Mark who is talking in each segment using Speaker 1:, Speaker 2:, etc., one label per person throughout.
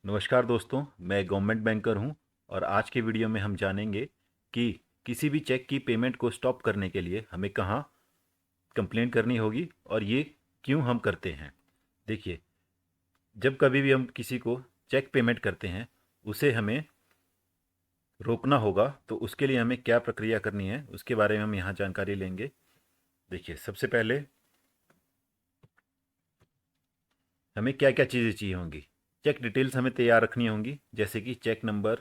Speaker 1: नमस्कार दोस्तों, मैं गवर्नमेंट बैंकर हूं और आज के वीडियो में हम जानेंगे कि किसी भी चेक की पेमेंट को स्टॉप करने के लिए हमें कहां कंप्लेंट करनी होगी और ये क्यों हम करते हैं। देखिए, जब कभी भी हम किसी को चेक पेमेंट करते हैं उसे हमें रोकना होगा, तो उसके लिए हमें क्या प्रक्रिया करनी है उसके बारे में हम यहाँ जानकारी लेंगे। देखिए, सबसे पहले हमें क्या क्या चीज़ें चाहिए होंगी। चेक डिटेल्स हमें तैयार रखनी होंगी, जैसे कि cheque number,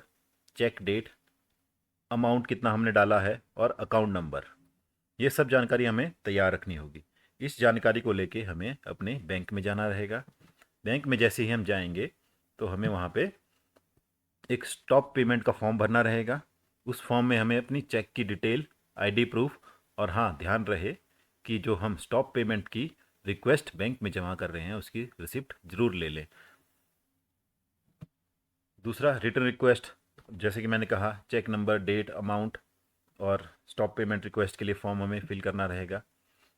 Speaker 1: cheque date, amount कितना हमने डाला है और अकाउंट नंबर। ये सब जानकारी हमें तैयार रखनी होगी। इस जानकारी को लेके हमें अपने बैंक में जाना रहेगा। बैंक में जैसे ही हम जाएंगे तो हमें वहाँ पे एक स्टॉप पेमेंट का फॉर्म भरना रहेगा। उस फॉर्म में हमें अपनी चेक की डिटेल, आईडी प्रूफ और हाँ, ध्यान रहे कि जो हम स्टॉप पेमेंट की रिक्वेस्ट बैंक में जमा कर रहे हैं उसकी रिसिप्ट ज़रूर ले लें। दूसरा, रिटर्न रिक्वेस्ट, जैसे कि मैंने कहा, चेक नंबर, डेट, अमाउंट और स्टॉप पेमेंट रिक्वेस्ट के लिए फॉर्म हमें फिल करना रहेगा।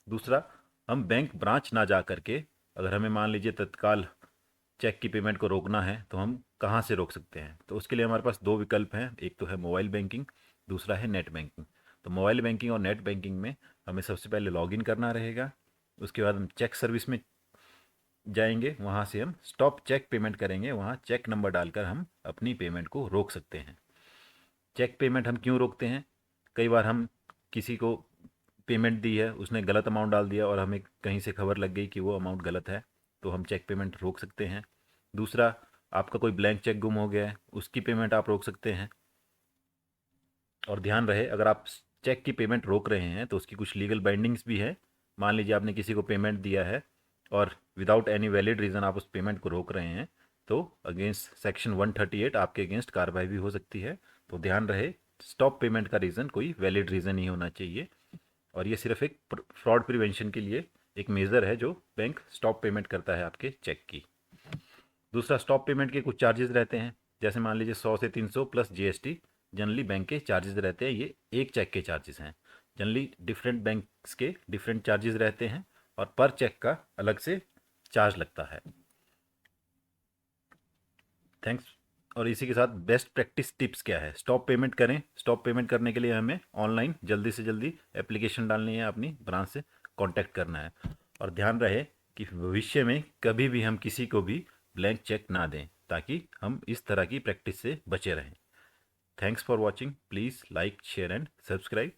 Speaker 1: दूसरा, हम बैंक ब्रांच ना जा करके, अगर हमें मान लीजिए तत्काल चेक की पेमेंट को रोकना है तो हम कहाँ से रोक सकते हैं। तो उसके लिए हमारे पास दो विकल्प हैं, एक तो है मोबाइल बैंकिंग, दूसरा है नेट बैंकिंग। तो मोबाइल बैंकिंग और नेट बैंकिंग में हमें सबसे पहले लॉगिन करना रहेगा। उसके बाद हम चेक सर्विस में जाएंगे, वहाँ से हम स्टॉप चेक पेमेंट करेंगे, वहाँ चेक नंबर डालकर हम अपनी पेमेंट को रोक सकते हैं। चेक पेमेंट हम क्यों रोकते हैं? कई बार हम किसी को पेमेंट दी है, उसने गलत अमाउंट डाल दिया और हमें कहीं से खबर लग गई कि वो अमाउंट गलत है, तो हम चेक पेमेंट रोक सकते हैं। दूसरा, आपका कोई ब्लैंक चेक गुम हो गया है, उसकी पेमेंट आप रोक सकते हैं। और ध्यान रहे, अगर आप चेक की पेमेंट रोक रहे हैं तो उसकी कुछ लीगल बाइंडिंग्स भी है। मान लीजिए आपने किसी को पेमेंट दिया है और विदाउट एनी वैलिड रीज़न आप उस पेमेंट को रोक रहे हैं, तो अगेंस्ट सेक्शन 138 आपके अगेंस्ट कार्रवाई भी हो सकती है। तो ध्यान रहे, स्टॉप पेमेंट का रीज़न कोई वैलिड रीज़न ही होना चाहिए। और ये सिर्फ एक फ्रॉड प्रिवेंशन के लिए एक मेज़र है जो बैंक स्टॉप पेमेंट करता है आपके चेक की। दूसरा, स्टॉप पेमेंट के कुछ चार्जेस रहते हैं, जैसे मान लीजिए 100 से 300 प्लस जीएसटी जनरली बैंक के चार्जेस रहते हैं। ये एक चेक के चार्जेस हैं। जनरली डिफरेंट बैंक्स के डिफरेंट चार्जेस रहते हैं और पर चेक का अलग से चार्ज लगता है। थैंक्स। और इसी के साथ बेस्ट प्रैक्टिस टिप्स क्या है, स्टॉप पेमेंट करें। स्टॉप पेमेंट करने के लिए हमें ऑनलाइन जल्दी से जल्दी एप्लीकेशन डालनी है, अपनी ब्रांच से कांटेक्ट करना है। और ध्यान रहे कि भविष्य में कभी भी हम किसी को भी ब्लैंक चेक ना दें, ताकि हम इस तरह की प्रैक्टिस से बचे रहें। Thanks for watching. Please like, share and subscribe.